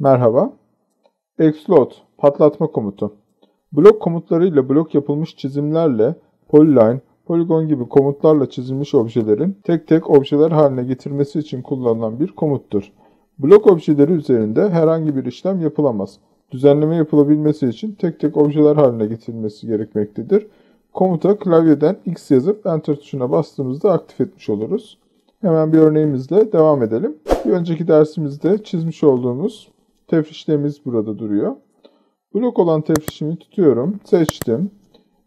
Merhaba. Explode, patlatma komutu. Blok komutlarıyla blok yapılmış çizimlerle, polyline, poligon gibi komutlarla çizilmiş objelerin tek tek objeler haline getirmesi için kullanılan bir komuttur. Blok objeleri üzerinde herhangi bir işlem yapılamaz. Düzenleme yapılabilmesi için tek tek objeler haline getirilmesi gerekmektedir. Komuta klavyeden X yazıp Enter tuşuna bastığımızda aktif etmiş oluruz. Hemen bir örneğimizle devam edelim. Bir önceki dersimizde çizmiş olduğumuz tefrişlerimiz burada duruyor. Blok olan tefrişimi tutuyorum, seçtim.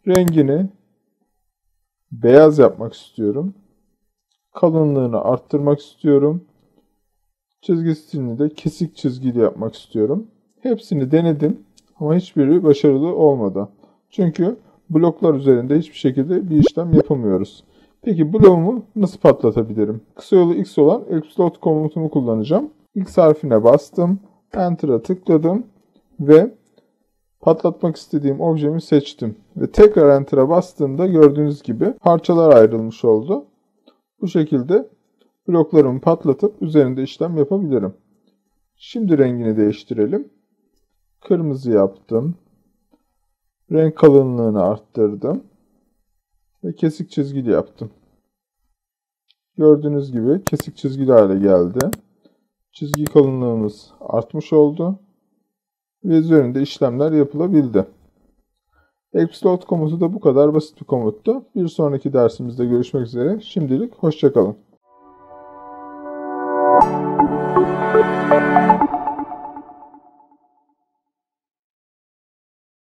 Rengini beyaz yapmak istiyorum. Kalınlığını arttırmak istiyorum. Çizgi stilini de kesik çizgili yapmak istiyorum. Hepsini denedim ama hiçbiri başarılı olmadı. Çünkü bloklar üzerinde hiçbir şekilde bir işlem yapamıyoruz. Peki bloğumu nasıl patlatabilirim? Kısa yolu X olan Explode komutunu kullanacağım. X harfine bastım, Enter'a tıkladım ve patlatmak istediğim objemi seçtim. Ve tekrar Enter'a bastığımda gördüğünüz gibi parçalar ayrılmış oldu. Bu şekilde bloklarımı patlatıp üzerinde işlem yapabilirim. Şimdi rengini değiştirelim. Kırmızı yaptım. Renk kalınlığını arttırdım. Ve kesik çizgili yaptım. Gördüğünüz gibi kesik çizgili hale geldi. Çizgi kalınlığımız artmış oldu. Ve üzerinde işlemler yapılabildi. Explode komutu da bu kadar basit bir komuttu. Bir sonraki dersimizde görüşmek üzere. Şimdilik hoşça kalın.